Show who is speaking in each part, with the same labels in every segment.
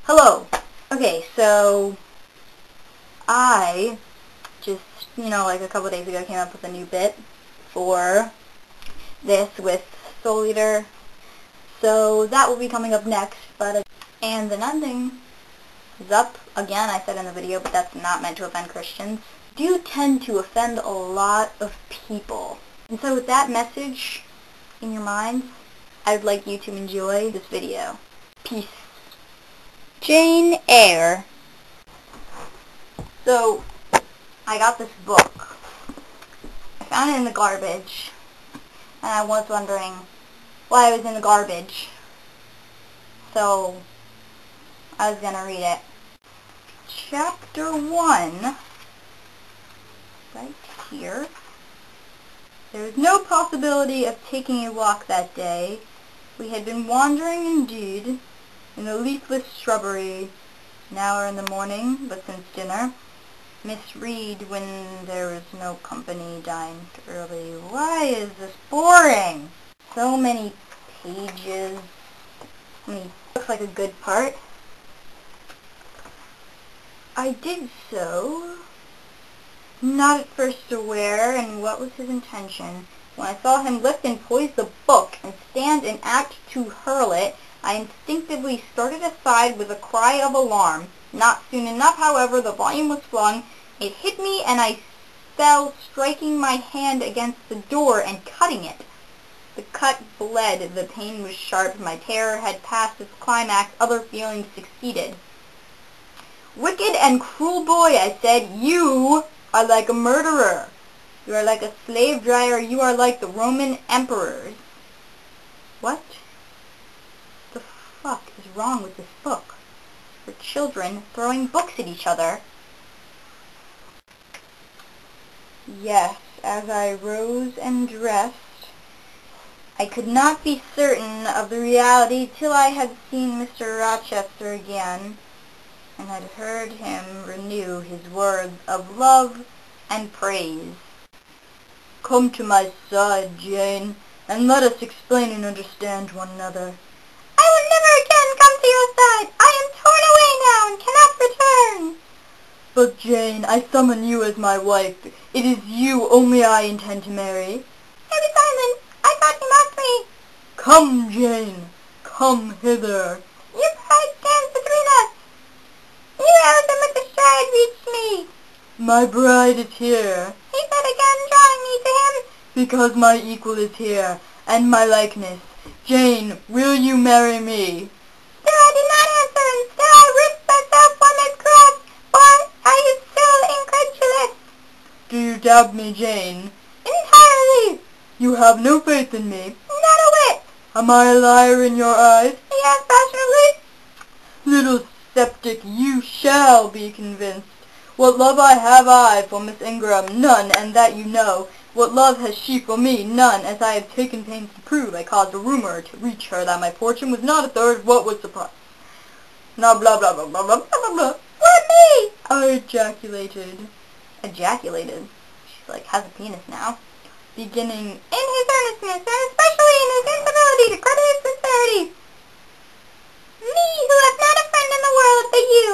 Speaker 1: Hello. Okay, so I just, like a couple days ago came up with a new bit for this with Soul Eater. So that will be coming up next, and the nothing is up again, I said in the video, but that's not meant to offend Christians. Do tend to offend a lot of people. And so with that message in your minds, I would like you to enjoy this video. Peace. Jane Eyre. So, I got this book. I found it in the garbage, and I was wondering why it was in the garbage. So, I was gonna read it. Chapter 1, right here. There was no possibility of taking a walk that day. We had been wandering indeed, in the leafless shrubbery, an hour in the morning, but since dinner, Miss Reed, when there was no company, dined early. Why is this boring? So many pages. Looks like a good part. I did so, not at first aware, and what was his intention. When I saw him lift and poise the book, and stand and act to hurl it, I instinctively started aside with a cry of alarm. Not soon enough, however, the volume was flung. It hit me, and I fell, striking my hand against the door and cutting it. The cut bled. The pain was sharp. My terror had passed its climax. Other feelings succeeded. "Wicked and cruel boy," I said, "you are like a murderer. You are like a slave dryer. You are like the Roman emperors." What the fuck is wrong with this book? For children throwing books at each other. Yes, as I rose and dressed, I could not be certain of the reality till I had seen Mr. Rochester again, and had heard him renew his words of love and praise. "Come to my side, Jane, and let us explain and understand one another." "I will never again come to your side. I am torn away now and cannot return." "But Jane, I summon you as my wife. It is you only I intend to marry." "I was silent. I thought you mocked me." "Come, Jane, come hither." "Your pride stands between us." "You rose and with a stride reached me." "My bride is here." He said again, drawing me to him. "Because my equal is here, and my likeness. Jane, will you marry me?" Still I did not answer, and still I risked myself on his grasp, for I was still incredulous. "Do you doubt me, Jane?" "Entirely." "You have no faith in me?" "Not a whit." "Am I a liar in your eyes?" He asked passionately. "Little sceptic, you shall be convinced. What love I have for Miss Ingram, none, and that you know. What love has she for me? None, as I have taken pains to prove. I caused a rumor to reach her that my fortune was not a third what was surprised. Now blah blah blah blah blah blah blah." "What me?" I ejaculated. Ejaculated? She has a penis now. Beginning, "In his earnestness, and especially in his infidelity to credit his sincerity. Me, who have not a friend in the world but you.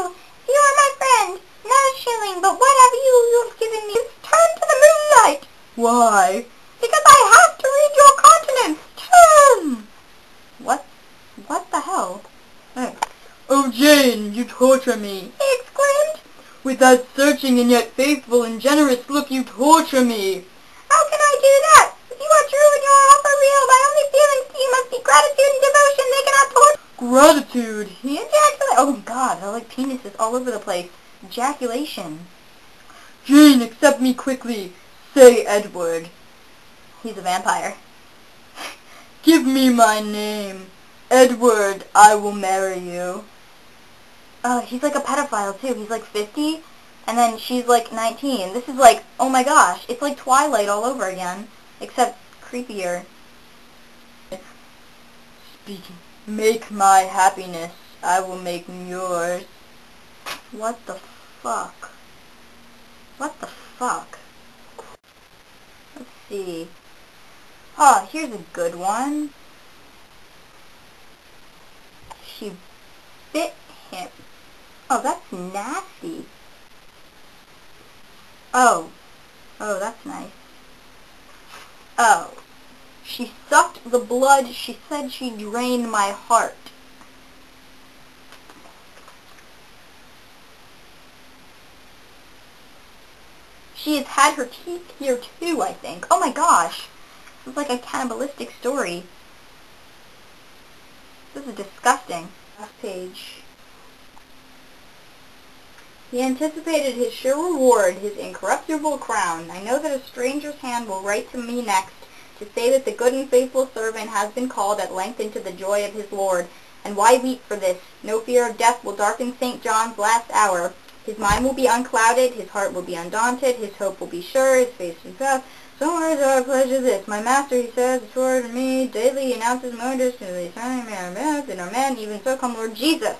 Speaker 1: You are my friend. Not a shilling, but what have you have given me? Turn to the moonlight." "Why?" "Because I have to read your countenance. Turn." What the hell? Hey. "Oh, Jane, you torture me," he exclaimed. "With that searching and yet faithful and generous look you torture me." "How can I do that? If you are true and your offer real, my only feelings to you must be gratitude and devotion. They cannot torture." "Gratitude?" He ejaculated. Oh God, they're like penises all over the place. Ejaculation. "Jane, accept me quickly. Say Edward." He's a vampire. "Give me my name. Edward, I will marry you." He's like a pedophile too. He's like 50, and then she's like 19. This is like, oh my gosh, it's like Twilight all over again, except creepier. Speaking. "Make my happiness. I will make yours." What the fuck? What the fuck? Let's see. Oh, here's a good one. She bit him. Oh, that's nasty. Oh. Oh, that's nice. Oh. She sucked the blood. She said she drained my heart. She has had her teeth here too, I think. Oh my gosh. This is like a cannibalistic story. This is disgusting. Last page. He anticipated his sure reward, his incorruptible crown. I know that a stranger's hand will write to me next, to say that the good and faithful servant has been called at length into the joy of his Lord. And why weep for this? No fear of death will darken St. John's last hour. His mind will be unclouded, his heart will be undaunted, his hope will be sure, his face is proud. Somewhere is our pleasure this. My master, he says, assured me, daily announces wonders to the eternal man of men, and our men, even so come Lord Jesus.